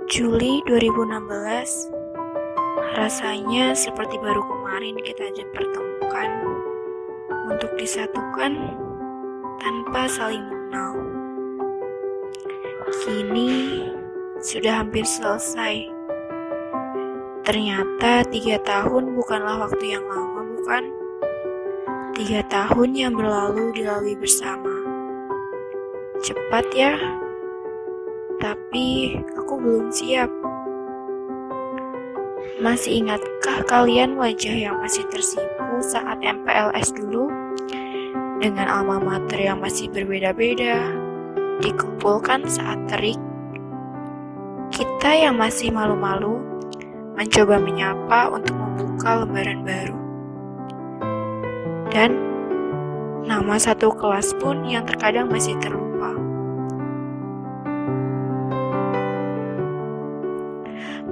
Juli 2016, rasanya seperti baru kemarin kita dipertemukan untuk disatukan tanpa saling mengenal. Kini sudah hampir selesai. Ternyata 3 tahun bukanlah waktu yang lama, bukan? 3 tahun yang berlalu dilalui bersama. Cepat ya, tapi aku belum siap. Masih ingatkah kalian wajah yang masih tersipu saat MPLS dulu? Dengan alma mater yang masih berbeda-beda, dikumpulkan saat terik. Kita yang masih malu-malu, mencoba menyapa untuk membuka lembaran baru. Dan nama satu kelas pun yang terkadang masih terlupa.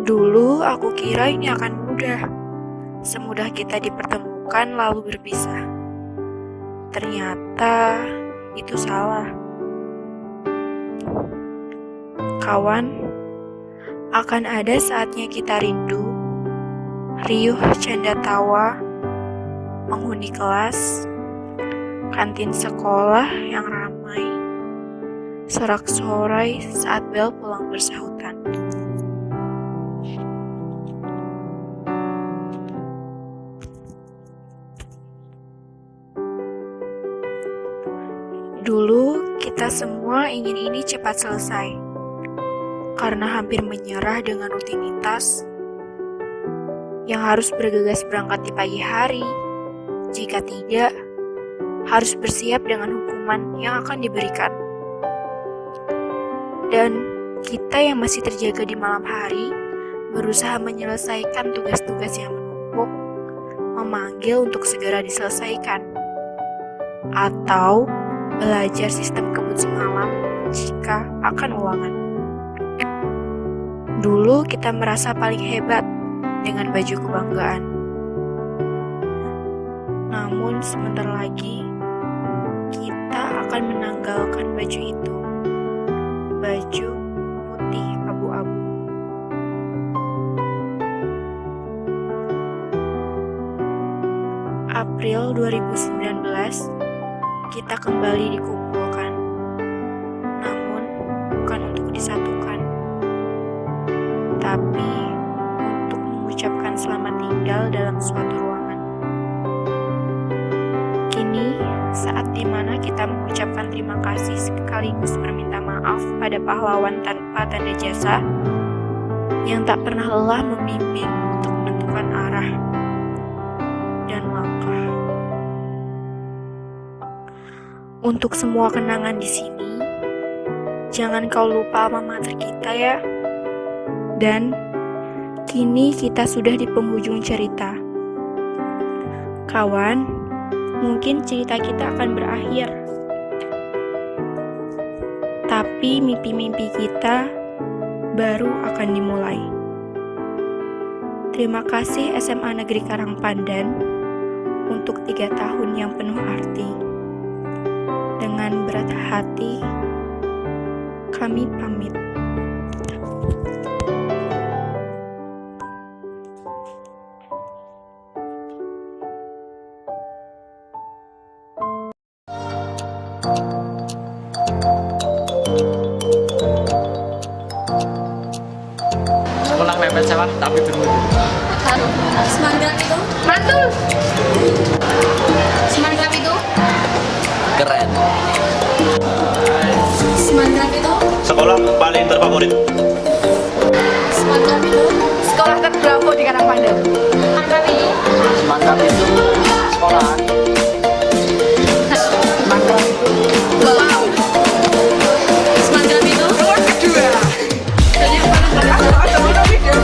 Dulu aku kira ini akan mudah, semudah kita dipertemukan lalu berpisah. Ternyata itu salah. Kawan, akan ada saatnya kita rindu, riuh canda tawa, menghuni kelas, kantin sekolah yang ramai, sorak-sorai saat bel pulang bersahutan. Dulu kita semua ingin ini cepat selesai, karena hampir menyerah dengan rutinitas yang harus bergegas berangkat di pagi hari. Jika tidak, harus bersiap dengan hukuman yang akan diberikan. Dan kita yang masih terjaga di malam hari, berusaha menyelesaikan tugas-tugas yang menumpuk, memanggil untuk segera diselesaikan. Atau belajar sistem kebut semalam jika akan ulangan. Dulu kita merasa paling hebat dengan baju kebanggaan. Namun sebentar lagi kita akan menanggalkan baju itu. Baju putih abu-abu. April 2019, kita kembali dikumpulkan, namun bukan untuk disatukan, tapi untuk mengucapkan selamat tinggal dalam suatu ruangan. Kini, saat dimana kita mengucapkan terima kasih sekaligus berminta maaf pada pahlawan tanpa tanda jasa yang tak pernah lelah membimbing untuk menentukan arah dan langkah. Untuk semua kenangan di sini, jangan kau lupa alma mater kita ya. Dan kini kita sudah di penghujung cerita. Kawan, mungkin cerita kita akan berakhir. Tapi mimpi-mimpi kita baru akan dimulai. Terima kasih SMA Negeri Karangpandan untuk 3 tahun yang penuh arti. Dengan berat hati, kami pamit. Sekolah mepet sewak tapi bermutu. Semangat itu mantul. Semangat itu Keren. semangat itu Sekolah paling terfavorit. semangat itu Sekolah terbravo di Karangpandan. semangat itu Semangat itu sekolah. semangat itu wow. Semangat itu Nomor kedua. dan yang paling berkesan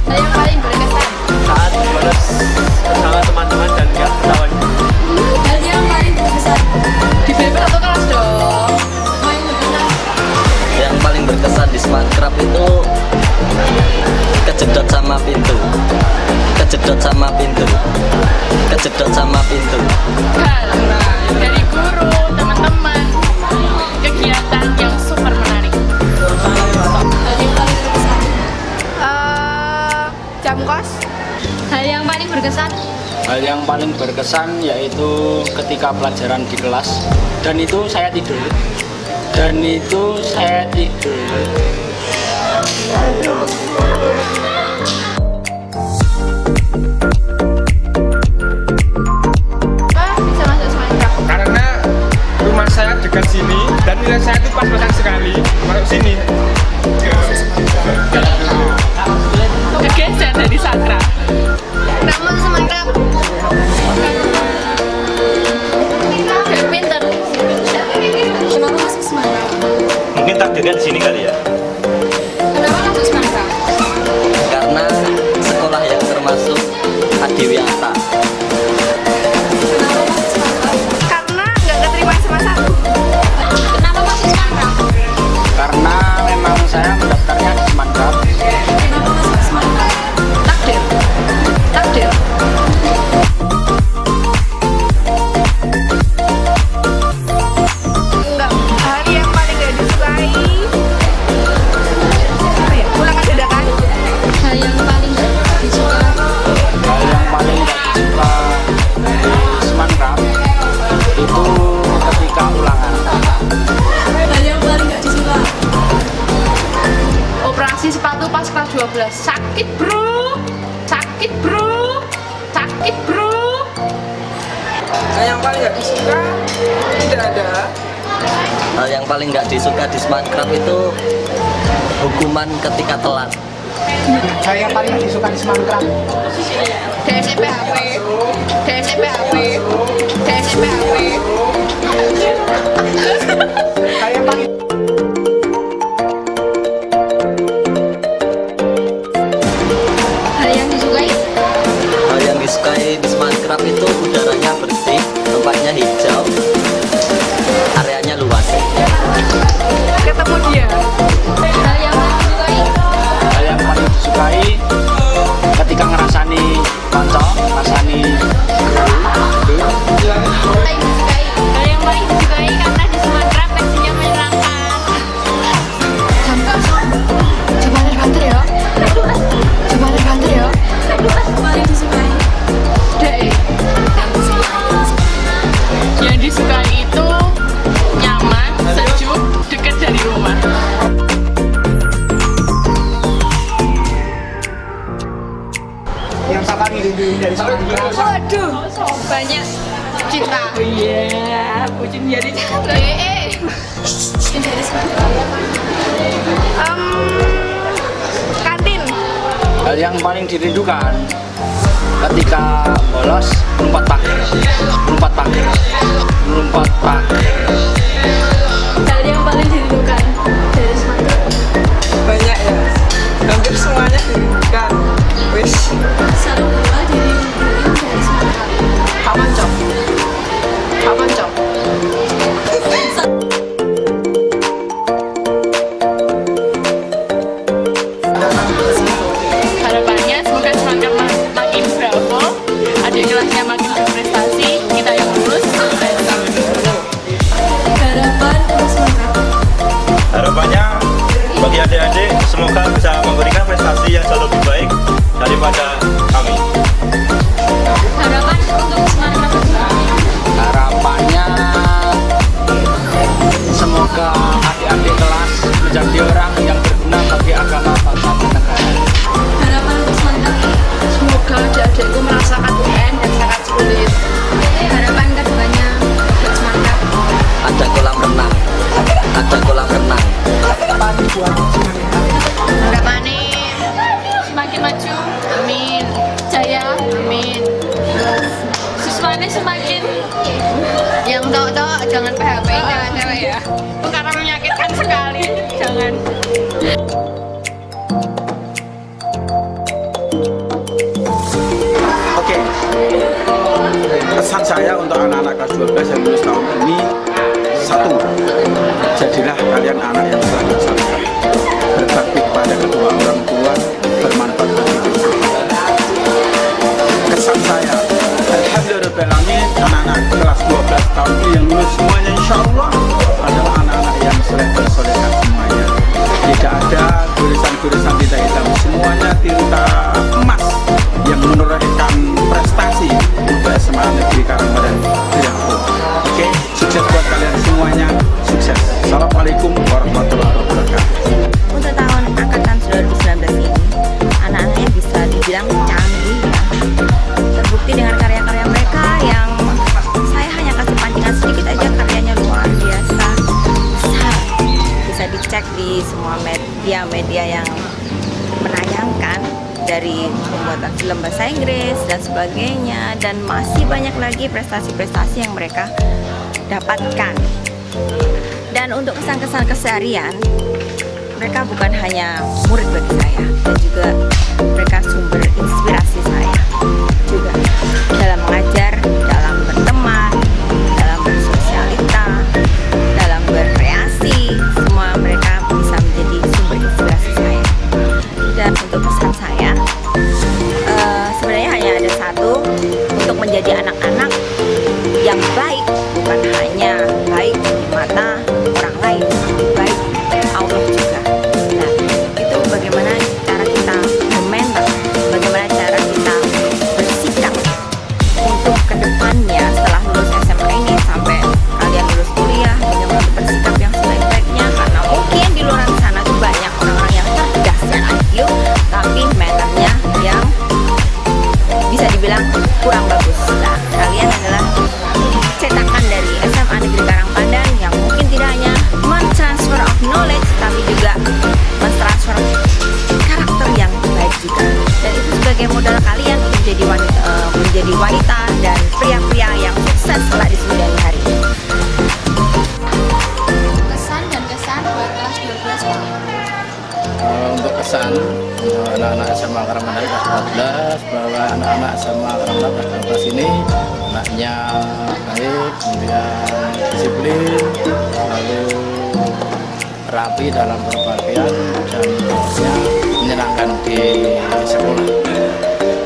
dan yang paling berkesan Saat bolos bersama teman-teman dan gak ketahuan. dan yang paling berkesan Di BP satu kelas dong. paling berkesan Yang paling berkesan di Smartcraft itu kejedot sama pintu. Kejedot sama pintu. Kejedot sama pintu. Karena dari guru, teman-teman. Hal yang paling berkesan. Hal yang paling berkesan yaitu ketika pelajaran di kelas dan itu saya tidur. Apa bisa masuk Minecraft? Karena rumah saya dekat sini dan nilai saya itu pas-pasan sekali masuk sini. Kegeser dari sakra. Kamu masuk Minecraft. Kayak pinter. Kenapa masuk Minecraft? Mungkin takdirnya di sini kali ya. Kenapa masuk Minecraft? Karena sekolah yang termasuk Adiwiyata. Kenapa masuk Minecraft? Karena nggak keterima SMA 1. Kenapa masuk Minecraft? Karena memang saya mendaftarnya di Minecraft. Kenapa masuk Minecraft? Takdir. Takdir. Enggak. Hari yang paling gak disukai. Apa ya? Ulangan dadakan. Hal yang paling gak disuka. Hal yang paling tidak disuka di Minecraft itu ketika ulangan. Hal yang paling gak disuka. Operasi sepatu pas kelas 12. Sakit, Bro. Sakit, Bro. Sakit, Bro. Yang paling nggak disuka tidak ada. Hal yang paling nggak disuka di Minecraft itu hukuman ketika telat. Hal yang paling nggak disuka di Minecraft. DSPHP. DSPHP. DSPHP. Hal yang paling Hal yang disukai. Hal yang disukai di Minecraft itu udaranya bersih, tempatnya hijau, areanya luas. Ketemu dia. Hal yang paling disukai. Hal yang paling disukai ketika ngerasani konco, ngerasani Paling disukai. Hal yang paling disukai karena di Sumatera versinya menyenangkan. Coba banter ya. Coba banter ya. Paling disukai. Dek. Yang disukai itu nyaman, sejuk, dekat dari rumah. yang saya paling rinduin dari Minecraft. Waduh, banyak cinta. Oh iya, bucin jadi cinta. Kantin. hal yang paling dirindukan ketika bolos melompat pagar. Hal yang paling dirindukan dari Sumatera. Banyak ya. Hampir semuanya dirindukan. Wis. Satu hal dirindukan dari Sumatera. Kapan cok? Kapan cok? Harapannya semoga semakin makin bravo, adik kelasnya makin berprestasi, kita yang lulus, kita yang Harapan untuk Sumatera. Harapannya bagi adik-adik semoga bisa memberikan prestasi yang jauh lebih baik daripada kami. Harapan untuk Sumatera. Harapannya semoga adik-adik kelas menjadi orang yang berguna bagi agama bangsa dan negara. Harapan untuk Sumatera. Semoga adik-adikku merasakan UN yang sangat sulit. Harapan kedepannya untuk Sumatera. Ada kolam renang. Harapannya semakin maju, amin. Jaya, amin. Siswanya semakin yang tok-tok jangan PHP nya cewek ya. Karena menyakitkan sekali, jangan. Oke, pesan saya untuk anak-anak kelas 12 yang lulus tahun ini, satu, jadilah kalian anak yang sangat saleh, berbakti kepada kedua orang tua, bermanfaat bagi dunia. Kesan saya, alhamdulillahirobbilalamin, anak-anak kelas 12 tahun ini yang lulus semuanya insya Allah adalah anak-anak yang soleh bersolehah semuanya. Tidak ada gurisan-gurisan tinta hitam, semuanya tinta emas yang menurut menorehkan prestasi untuk SMA Negeri Karangpadan Bravo. Oke, sukses buat kalian semuanya, sukses. Assalamualaikum warahmatullahi wabarakatuh. Untuk tahun angkatan 2019 ini, anak-anaknya bisa dibilang canggih ya. Terbukti dengan karya-karya mereka yang saya hanya kasih pancingan sedikit aja, karyanya luar biasa besar. Bisa dicek di semua media yang menayangkan, dari pembuatan film bahasa Inggris dan sebagainya, dan masih banyak lagi prestasi-prestasi yang mereka dapatkan. Dan untuk kesan-kesan keseharian, mereka bukan hanya murid bagi saya, dan juga mereka sumber inspirasi saya juga dalam mengajar, dalam berteman, dalam bersosialita, dalam berkreasi. Semua mereka bisa menjadi sumber inspirasi saya. Dan untuk pesan saya, sebenarnya hanya ada satu, untuk menjadi anak-anak yang baik, bukan hanya baik di mata orang lain, baik Allah juga. Nah, itu bagaimana cara kita memental, bagaimana cara kita bersikap untuk kedepannya setelah lulus SMA ini sampai kalian lulus kuliah, bagaimana bersikap yang sebaik-baiknya, karena mungkin di luar sana tuh banyak orang-orang yang cerdas dan IQ, tapi mentalnya yang bisa dibilang kurang bagus. Nah, kalian adalah cetakan dari SMA Negeri Karangpadan yang mungkin tidak hanya men-transfer of knowledge, tapi juga men-transfer karakter yang baik juga. Dan itu sebagai modal kalian untuk menjadi wanita dan pria-pria yang sukses setelah di kemudian hari. Kesan dan kesan buat kelas 12 Pak. Untuk kesan anak-anak SMA Karangpadan kelas 14, bahwa anak-anak SMA Karangpadan kelas 12 ini anaknya baik, kemudian disiplin, lalu rapi dalam berpakaian, dan menyenangkan di sekolah.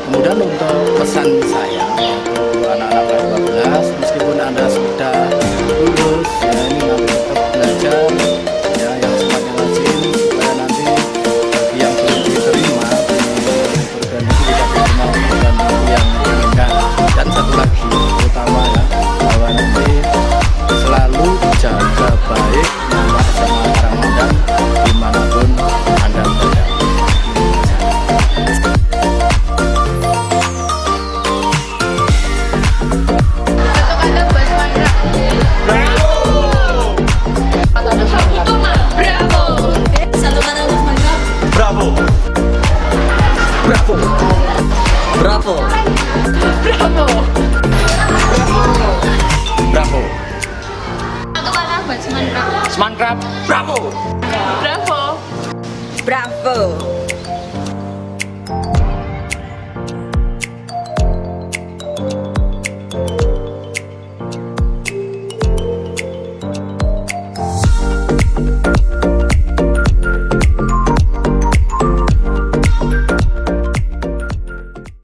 Kemudian untuk pesan saya untuk anak-anak kelas 12, meskipun Anda sudah lulus, ya ini nanti tetap belajar, ya yang semakin rajin, supaya nanti bagi yang belum diterima di perguruan tinggi tidak diterima perguruan tinggi yang diinginkan. Dan satu lagi, terutama ya, bahwa nanti selalu jaga baik nama SMA Karangpadan dimanapun Anda berada. Kata-kata buat Semarang. Bravo. Satu kata buat Semarang. Bravo. Bravo. Bravo. Bravo. Bravo. Satu kata buat Semarang. Semangat. Bravo. Bravo. Bravo.